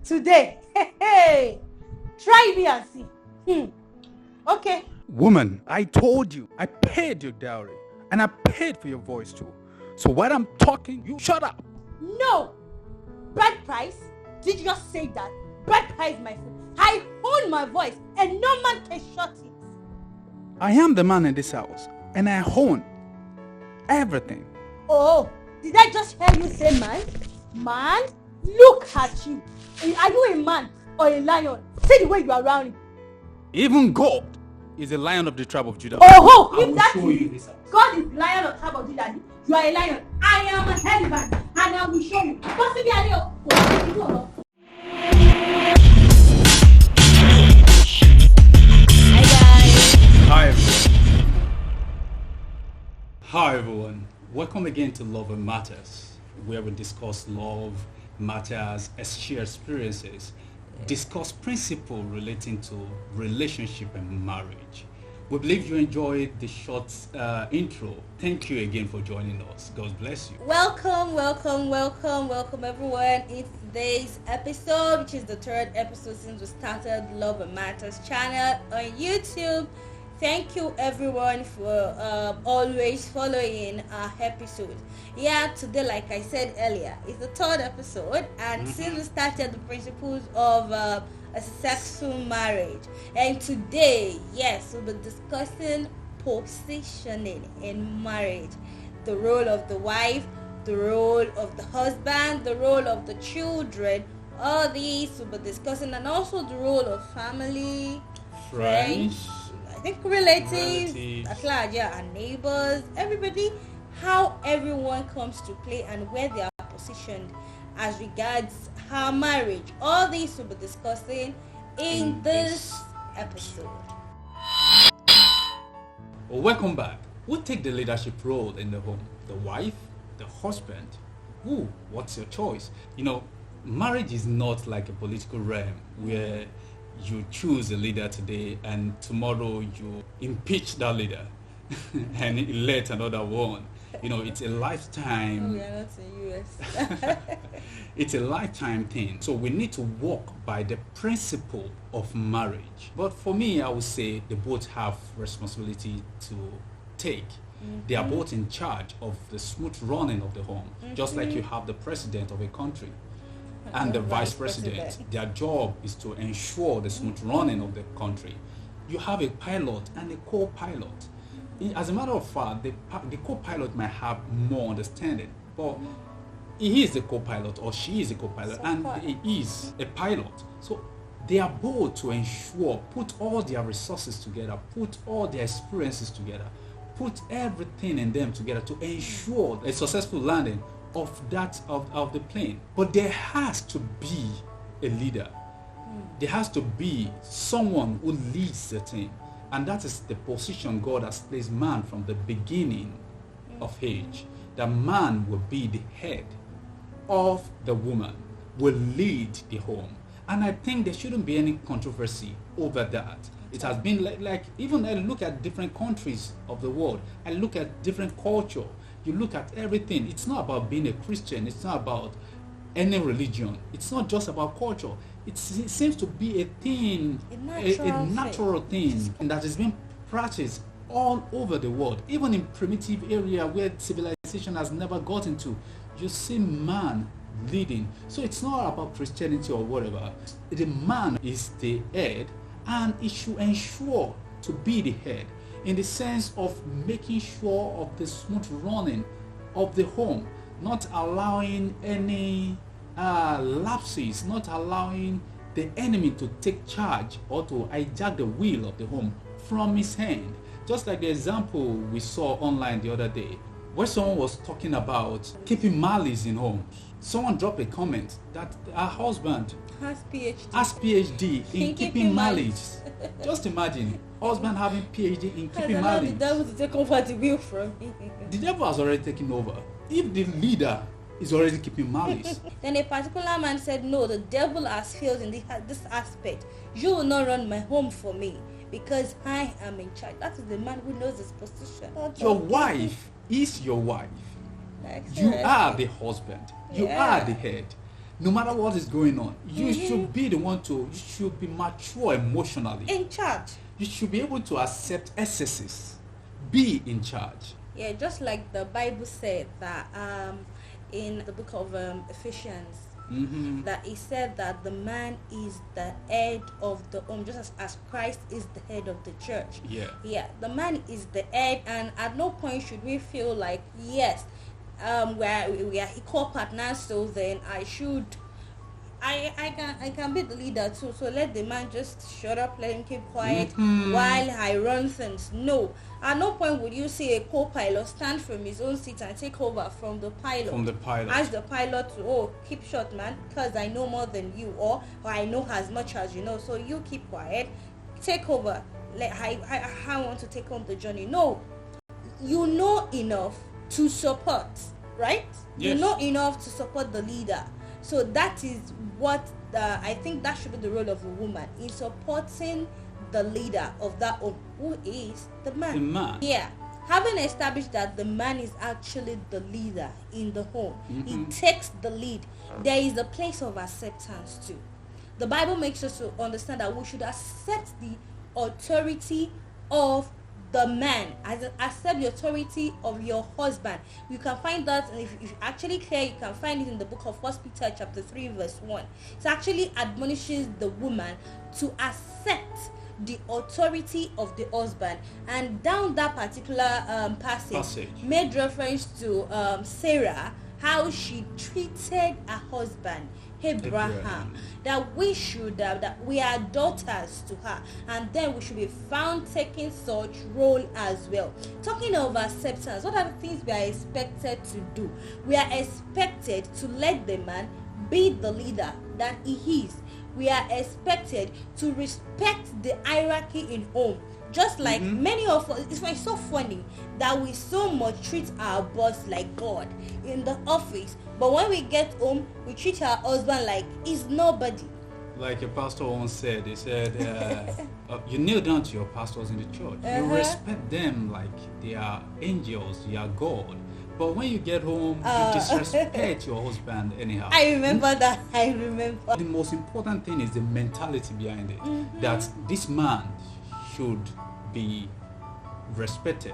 Today, hey, try me and see. Okay. Woman, I told you, I paid your dowry and I paid for your voice too. So while I'm talking, you shut up. No. Bride price? Did you just say that? Bride price, my friend. I own my voice and no man can shut it. I am the man in this house and I own everything. Oh, did I just hear you say man? Man? Look at you. Are you a man or a lion? See the way you are rounding. Even God is a lion of the tribe of Judah. Oh, I if will that show is you this house. God is lion of tribe of Judah, you are a lion. I am an elephant and I will show you. Don't see me a Hi everyone. Hi everyone. Welcome again to Love and Matters, where we discuss love, matters, share experiences, discuss principles relating to relationship and marriage. We believe you enjoyed the short intro. Thank you again for joining us. God bless you. Welcome everyone in today's episode, which is the third episode since we started Love and Matters channel on YouTube. Thank you everyone for always following our episode. Yeah, today, like I said earlier, is the third episode, and since we started the principles of a successful marriage, and today, yes, we'll be discussing positioning in marriage, the role of the wife, the role of the husband, the role of the children. All these we'll be discussing, and also the role of family, friends, I think relatives at large, yeah, and neighbors, everybody, how everyone comes to play and where they are positioned as regards our marriage. All these we'll be discussing in this episode. Well, welcome back. Who take the leadership role in the home? The wife, the husband? Who? What's your choice? You know, marriage is not like a political realm where you choose a leader today and tomorrow you impeach that leader and elect another one. You know, it's a lifetime. We are not in US. It's a lifetime thing. So we need to walk by the principle of marriage. But for me, I would say they both have responsibility to take. They are both in charge of the smooth running of the home, just like you have the president of a country and the vice president. Their job is to ensure the smooth running of the country. You have a pilot and a co-pilot. As a matter of fact, the co-pilot might have more understanding, but he is the co-pilot or she is a co-pilot and he is a pilot. So they are both to ensure, put all their resources together, put all their experiences together, put everything in them together to ensure a successful landing of the plane. But there has to be a leader. There has to be someone who leads the team. And that is the position God has placed man from the beginning of age. The man will be the head of the woman, will lead the home. And I think there shouldn't be any controversy over that. It has been like even I look at different countries of the world, I look at different culture, you look at everything. It's not about being a Christian, it's not about any religion, it's not just about culture. It seems to be a thing, a natural thing that is being practiced all over the world. Even in primitive area where civilization has never gotten to, you see man leading. So it's not about Christianity or whatever. The man is the head and it should ensure to be the head in the sense of making sure of the smooth running of the home, not allowing any lapses, not allowing the enemy to take charge or to hijack the wheel of the home from his hand. Just like the example we saw online the other day, where someone was talking about keeping malice in home. Someone dropped a comment that her husband Has PhD in keeping malice. Just imagine, husband having PhD in keeping malice. The devil to take over the wheel from me. The devil has already taken over. If the leader is already keeping malice. Then a particular man said, no, the devil has failed in this aspect. You will not run my home for me because I am in charge. That is the man who knows his position. Your wife is your wife. You are the husband. You are the head. No matter what is going on, you should be the one you should be mature emotionally. In charge. You should be able to accept excesses. Be in charge. Yeah, just like the Bible said that in the book of Ephesians, that it said that the man is the head of the home, just as Christ is the head of the church. Yeah, the man is the head, and at no point should we feel like, yes, we are equal partners, so then I can be the leader too, so let the man just shut up, let him keep quiet while I run things. No, at no point would you see a co-pilot stand from his own seat and take over from the pilot. Ask the pilot to, keep short, man, because I know more than you, or I know as much as you know, so you keep quiet, take over. I want to take on the journey. No, you know enough to support, right? Yes. You know enough to support the leader. So that is what I think that should be the role of a woman, in supporting the leader of that home, who is the man. The man. Yeah. Having established that the man is actually the leader in the home, he takes the lead. There is a place of acceptance too. The Bible makes us to understand that we should accept the authority of the man, accept the authority of your husband. You can find that, if you actually care, you can find it in the book of 1 Peter chapter 3 verse 1. It actually admonishes the woman to accept the authority of the husband, and down that particular passage made reference to Sarah, how she treated her husband Abraham, that we should that we are daughters to her, and then we should be found taking such role as well. Talking of acceptance, what are the things we are expected to do? We are expected to let the man be the leader that he is. We are expected to respect the hierarchy in home. Just like many of us, it's so funny that we so much treat our boss like God in the office, but when we get home, we treat our husband like he's nobody. Like a pastor once said, he said, you kneel down to your pastors in the church. You respect them like they are angels, they are God. But when you get home, you disrespect your husband anyhow. I remember that. I remember. The most important thing is the mentality behind it. That this man should be respected.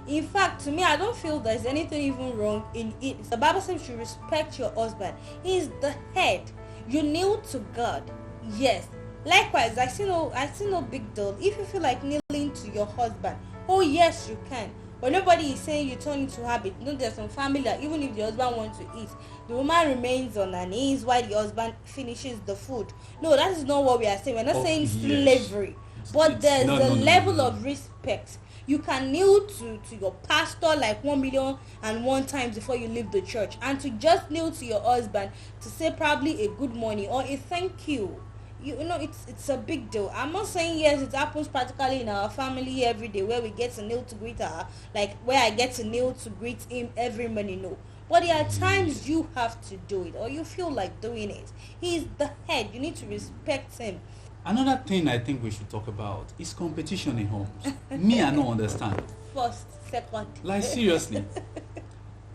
In fact, to me, I don't feel there's anything even wrong in it. The Bible says you should respect your husband. He is the head. You kneel to God. Yes. Likewise, I see no big deal. If you feel like kneeling to your husband, oh yes, you can. But nobody is saying you turn into habit. You know, there's some family that even if the husband wants to eat, the woman remains on her knees while the husband finishes the food. No, that is not what we are saying. We're not saying slavery. But there's a level of respect. You can kneel to your pastor like 1,000,001 times before you leave the church, and to just kneel to your husband to say probably a good morning or a thank you. You know, it's a big deal. I'm not saying yes, it happens practically in our family every day where we get to kneel to greet her, like where I get to kneel to greet him every morning. No. But there are times you have to do it, or you feel like doing it. He's the head. You need to respect him. Another thing I think we should talk about is competition in homes. Me, I don't understand. First, second. Like seriously.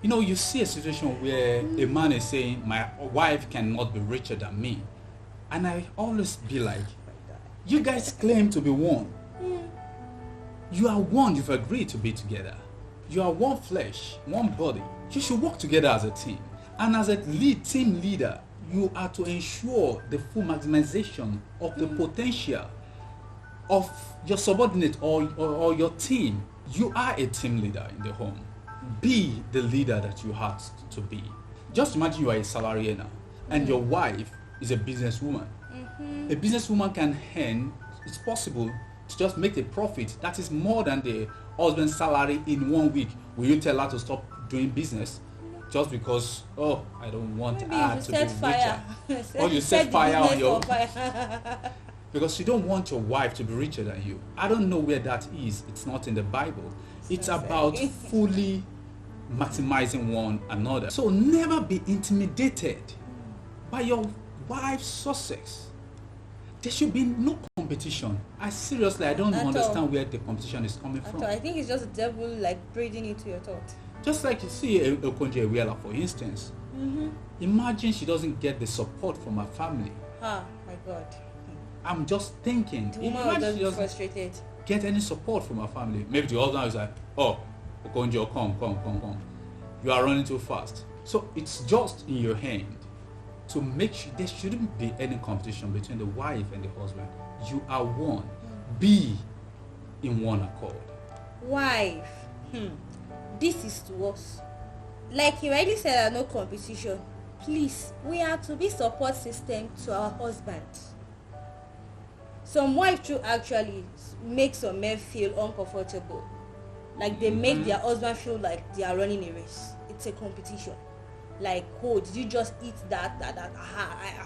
You know, you see a situation where a man is saying, my wife cannot be richer than me. And I always be like, you guys claim to be one. You are one, you've agreed to be together. You are one flesh, one body. You should work together as a team. And as a team leader, you are to ensure the full maximization of the potential of your subordinate or your team. You are a team leader in the home. Be the leader that you have to be. Just imagine you are a salary earner and your wife is a businesswoman. A businesswoman can earn, it's possible to just make a profit that is more than the husband's salary in 1 week. Will you tell her to stop doing business just because, I don't want her to be richer? Or you set fire on your... Because you don't want your wife to be richer than you. I don't know where that is. It's not in the Bible. It's about fully maximizing one another. So never be intimidated by your wife's success. There should be no competition. I don't understand where the competition is coming from. I think it's just the devil like breathing into your thought. Just like you see a Okonjo-Iweala, for instance, Imagine she doesn't get the support from her family. Ah, my God. I'm just thinking. The woman Imagine will she be doesn't frustrated. get any support from her family. Maybe the husband is like, oh, Okonjo, come. You are running too fast. So it's just in your hand to make sure there shouldn't be any competition between the wife and the husband. You are one. Be in one accord. Wife, this is to us. Like you already said, no competition. Please, we are to be support system to our husband. Some wives too actually make some men feel uncomfortable. Like they make their husband feel like they are running a race. It's a competition. Like, oh, did you just eat that?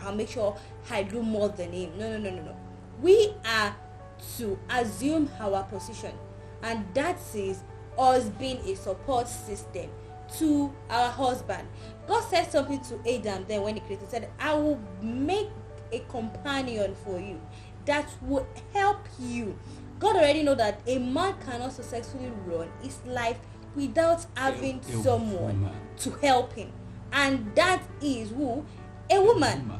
I'll make sure I do more than him. No. We are to assume our position, and that is us being a support system to our husband. God said something to Adam then when he created. He said, I will make a companion for you that will help you. God already know that a man cannot successfully run his life without having someone to help him, and that is who? A woman.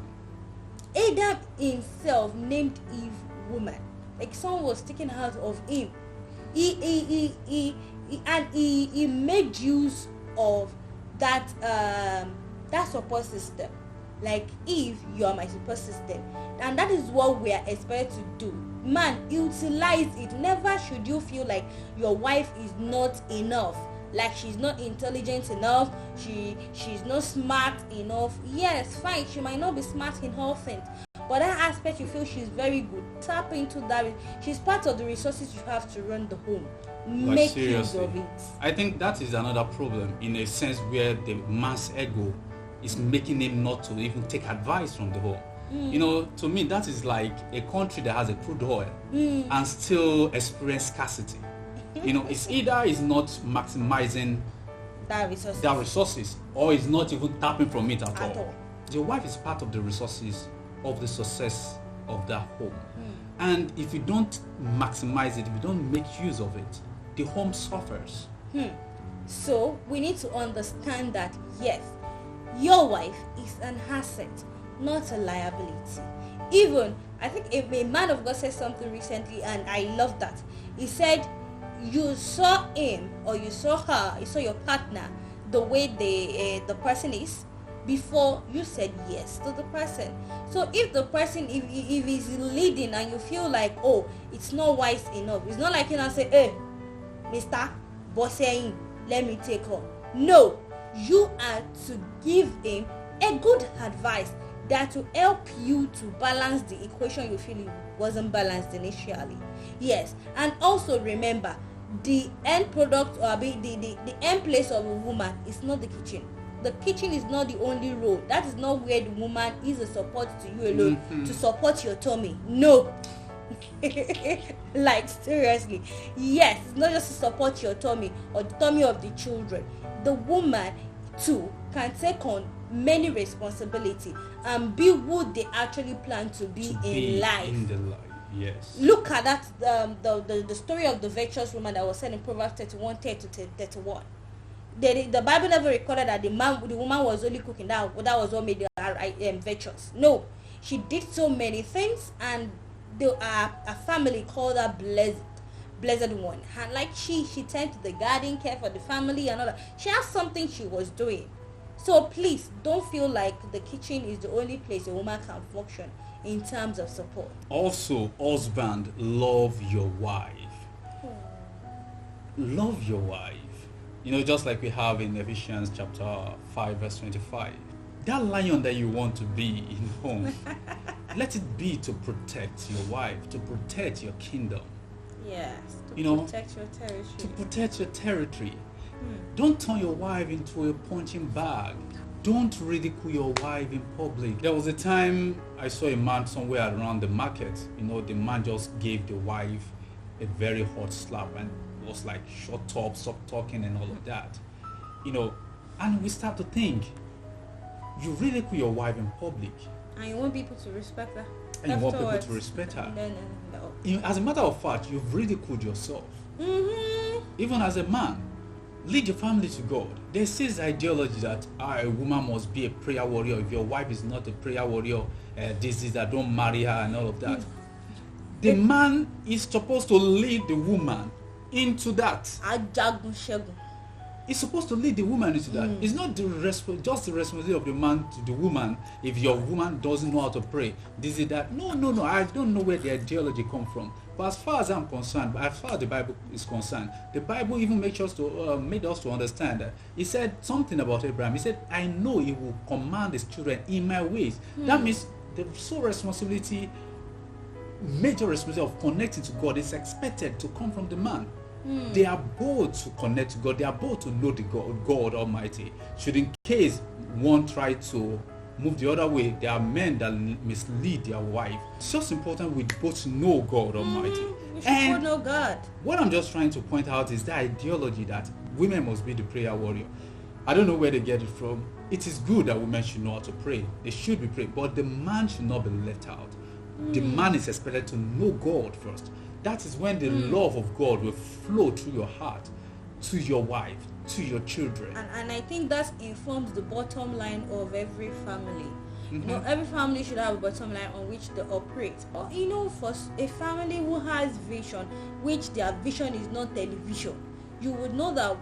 Adam himself named Eve woman. Like someone was taken out of him. He made use of that support system. Like, Eve, you are my support system, and that is what we are expected to do. Man, utilize it. Never should you feel like your wife is not enough, like she's not intelligent enough, she's not smart enough. Yes, fine, she might not be smart in all things, but that aspect you feel she's very good, tap into that. She's part of the resources you have to run the home. Make use of it. I think that is another problem, in a sense where the man's ego is making him not to even take advice from the home. You know, to me that is like a country that has a crude oil and still experience scarcity. You know, it's either is not maximizing that resources or is not even tapping from it at all. The wife is part of the resources of the success of that home. And if you don't maximize it, if you don't make use of it, the home suffers. So we need to understand that yes, your wife is an asset, not a liability. Even I think a man of God said something recently, and I love that. He said, you saw him or you saw her, you saw your partner the way the person is before you said yes to the person. So if the person, if he's leading and you feel like, oh, it's not wise enough, it's not like you know say, hey, Mr. Bossing, let me take on. No, you are to give him a good advice that will help you to balance the equation you feel it wasn't balanced initially. Yes, and also remember, the end product or the end place of a woman is not the kitchen. The kitchen is not the only role. That is not where the woman is a support to you alone, to support your tummy. No. Like seriously, yes, it's not just to support your tummy or the tummy of the children. The woman too can take on many responsibility and be who they actually plan to be in life. Yes. Look at that the story of the virtuous woman that was said in Proverbs 31:30-31. The Bible never recorded that the woman was only cooking. That was what made her virtuous. No, she did so many things, and a family called her blessed one. And like she tended to the garden, care for the family and all that. She has something she was doing. So please don't feel like the kitchen is the only place a woman can function in terms of support. Also, husband, love your wife. Love your wife. You know, just like we have in Ephesians chapter 5 verse 25. That lion that you want to be in home, let it be to protect your wife, to protect your kingdom. Yes, protect your territory. To protect your territory. Don't turn your wife into a punching bag. Don't ridicule your wife in public. There was a time I saw a man somewhere around the market. You know, the man just gave the wife a very hot slap and was like, shut up, stop talking and all of that. You know, and we start to think, you ridicule your wife in public. And you want people to respect her. And you want people to respect her. No. As a matter of fact, you've ridiculed yourself. Even as a man. Lead your family to God. There's this ideology that a woman must be a prayer warrior. If your wife is not a prayer warrior, this is that, don't marry her and all of that. The man is supposed to lead the woman into that. Ajagun Shegun. He's supposed to lead the woman into that. It's not just the responsibility of the man to the woman. If your woman doesn't know how to pray, this is that. No. I don't know where the ideology comes from. But as far as I'm concerned, as far as the Bible is concerned, the Bible even made us to understand that. He said something about Abraham. He said, "I know he will command his children in my ways." That means the sole responsibility, major responsibility of connecting to God is expected to come from the man. They are both to connect to God. They are both to know the God Almighty. Should in case one try to move the other way, there are men that mislead their wife. It's just important we both know God Almighty. We should both know God. What I'm just trying to point out is the ideology that women must be the prayer warrior. I don't know where they get it from. It is good that women should know how to pray. They should be praying, but the man should not be left out. The man is expected to know God first. That is when the love of God will flow through your heart to your wife, to your children. And I think that informs the bottom line of every family. You know, every family should have a bottom line on which they operate. Or, you know, for a family who has vision, which their vision is not television, you would know that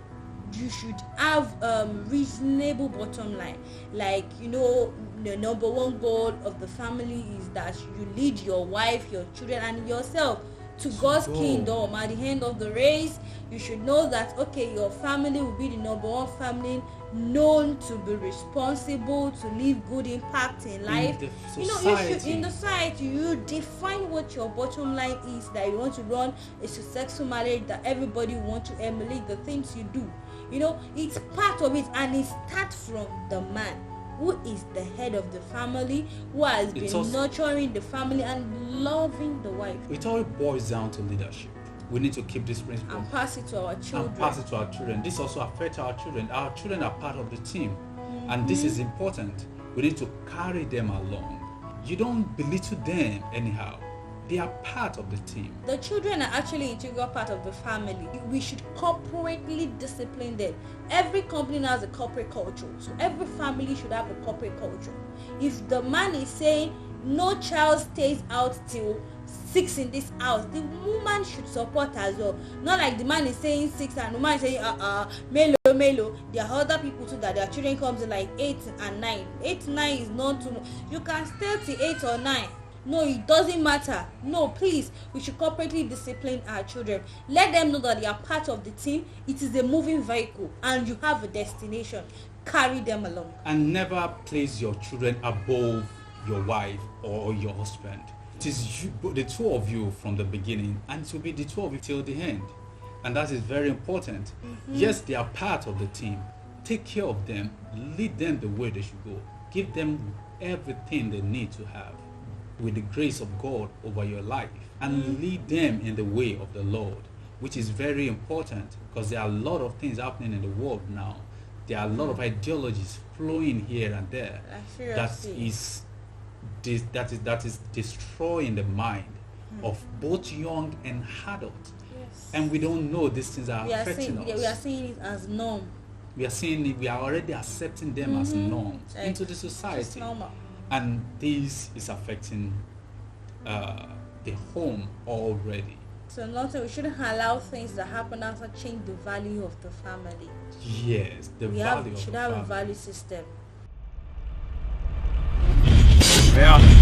you should have reasonable bottom line. Like, you know, the number one goal of the family is that you lead your wife, your children, and yourself to God's kingdom. At the end of the race, you should know that, okay, your family will be the number one family known to be responsible, to leave good impact in life. You know, you should, in the society, you define what your bottom line is, that you want to run a successful marriage, that everybody want to emulate the things you do. You know, it's part of it, and it starts from the man, who is the head of the family, who has been nurturing the family and loving the wife. It all boils down to leadership. We need to keep this principle and pass it to our children. This also affects our children. Our children are part of the team, and this is important. We need to carry them along. You don't belittle them anyhow. They are part of the team. The children are actually an integral part of the family. We should corporately discipline them. Every company has a corporate culture, so every family should have a corporate culture. If the man is saying no child stays out till 6 in this house, the woman should support as well. Not like the man is saying 6 and the woman is saying melo. There are other people too that their children comes in like 8 and 9. 8, 9 is not too much. You can stay till 8 or 9. No, it doesn't matter. No, please, we should corporately discipline our children. Let them know that they are part of the team. It is a moving vehicle and you have a destination. Carry them along. And never place your children above your wife or your husband. It is you, the two of you from the beginning, and it will be the two of you till the end. And that is very important. Yes, they are part of the team. Take care of them. Lead them the way they should go. Give them everything they need to have, with the grace of God over your life, and lead them in the way of the Lord, which is very important, because there are a lot of things happening in the world now. There are a lot of ideologies flowing here and there that is destroying the mind of both young and adult. Yes. And we don't know these things are affecting us. We are seeing it as norm. We are already accepting them as norms into the society. And this is affecting the home already. So nothing, we shouldn't allow things that happen after change the value of the family. Yes, We should have a value system. Yeah.